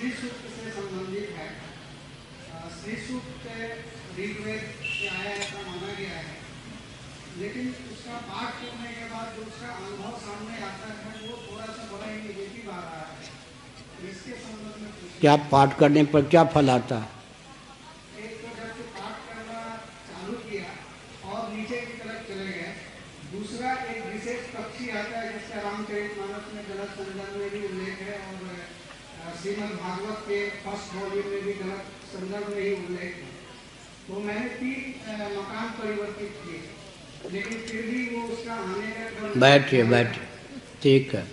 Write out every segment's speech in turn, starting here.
श्री सूक्त से संबंधित है। श्री सूक्त ऋग्वेद से आया ऐसा माना गया है, लेकिन उसका पाठ करने के बाद जो उसका अनुभव सामने आता है वो थोड़ा सा बड़ा ही नेगेटिव आ रहा है। इसके संबंध में क्या पाठ करने पर क्या फल आता है? एक तो जब से पाठ करना चालू किया और नीचे की तरफ चले गए, दूसरा एक विशेष पक्षी आता है जिसका रामचरितमानस में गलत संदर्भ में भी उल्लेख है और श्रीमद् भागवत के फर्स्ट वॉल्यूम में भी गलत संदर्भ में ही उल्लेख है। तो मैंने 3 मकान परिवर्तित किए, लेकिन फिर भी वो उसका आने का बैठिए ठीक है।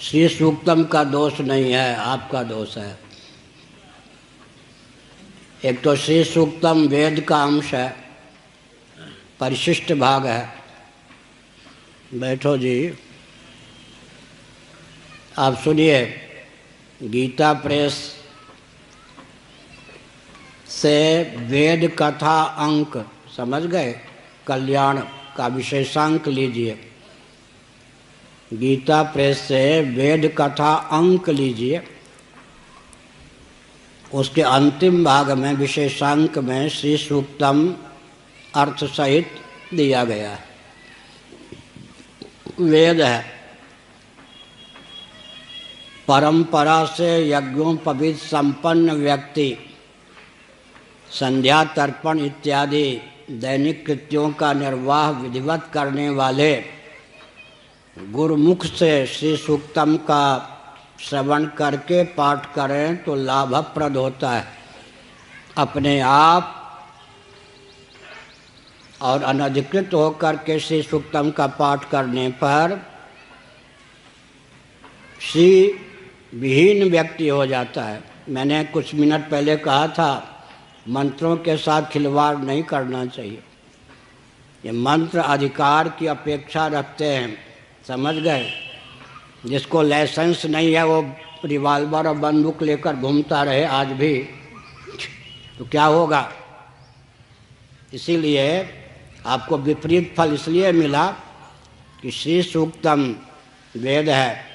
श्री सूक्तम का दोष नहीं है, आपका दोष है। एक तो श्री सूक्तम वेद का अंश है, परिशिष्ट भाग है। बैठो जी। आप सुनिए, गीता प्रेस से वेद कथा अंक समझ गए, कल्याण का विशेषांक लीजिए। गीता प्रेस से वेद कथा अंक लीजिए, उसके अंतिम भाग में विशेषांक में श्री सूक्तम अर्थ सहित दिया गया है। वेद है, परंपरा से यज्ञोपवीत संपन्न व्यक्ति संध्या तर्पण इत्यादि दैनिक कृत्यों का निर्वाह विधिवत करने वाले गुरुमुख से श्री सूक्तम का श्रवण करके पाठ करें तो लाभप्रद होता है। अपने आप और अनधिकृत होकर के श्री सूक्तम का पाठ करने पर श्री विहीन व्यक्ति हो जाता है। मैंने कुछ मिनट पहले कहा था, मंत्रों के साथ खिलवाड़ नहीं करना चाहिए। ये मंत्र अधिकार की अपेक्षा रखते हैं, समझ गए। जिसको लाइसेंस नहीं है वो रिवाल्वर और बंदूक लेकर घूमता रहे आज भी, तो क्या होगा? इसीलिए आपको विपरीत फल इसलिए मिला कि श्री सूक्तम वेद है,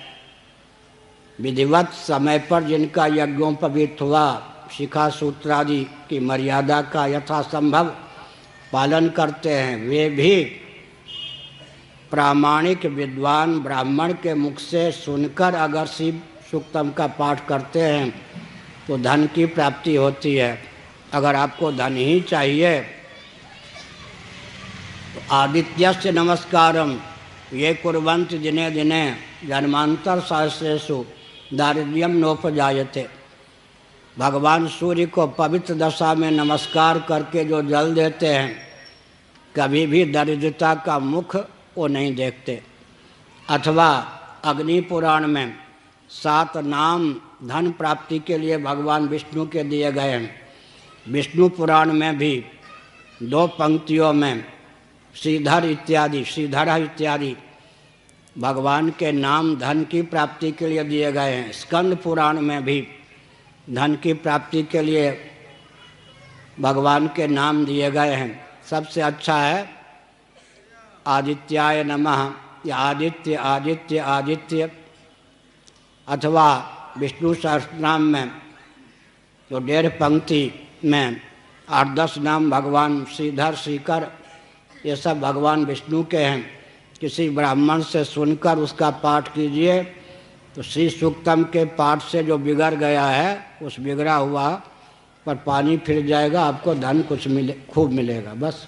विधिवत समय पर जिनका यज्ञोपवीत हुआ, शिखा सूत्रादि की मर्यादा का यथासंभव पालन करते हैं, वे भी प्रामाणिक विद्वान ब्राह्मण के मुख से सुनकर अगर शिव सूक्तम का पाठ करते हैं तो धन की प्राप्ति होती है। अगर आपको धन ही चाहिए तो आदित्यस्य नमस्कारम ये कुर्वन्ति दिने दिने जन्मांतर सहस्रेषु दारिद्र्यम नोपजायते। भगवान सूर्य को पवित्र दशा में नमस्कार करके जो जल देते हैं, कभी भी दरिद्रता का मुख वो नहीं देखते। अथवा अग्नि पुराण में 7 नाम धन प्राप्ति के लिए भगवान विष्णु के दिए गए हैं। विष्णु पुराण में भी 2 पंक्तियों में श्रीधर इत्यादि भगवान के नाम धन की प्राप्ति के लिए दिए गए हैं। स्कंद पुराण में भी धन की प्राप्ति के लिए भगवान के नाम दिए गए हैं। सबसे अच्छा है आदित्याय नमः या आदित्य आदित्य आदित्य, अथवा विष्णु सहस्रनाम में तो 1.5 पंक्ति में 8-10 नाम भगवान श्रीधर श्रीकर ये सब भगवान विष्णु के हैं। किसी ब्राह्मण से सुनकर उसका पाठ कीजिए तो श्री सूक्तम के पाठ से जो बिगड़ गया है उस बिगड़ा हुआ पर पानी फिर जाएगा, आपको धन खूब मिलेगा। बस।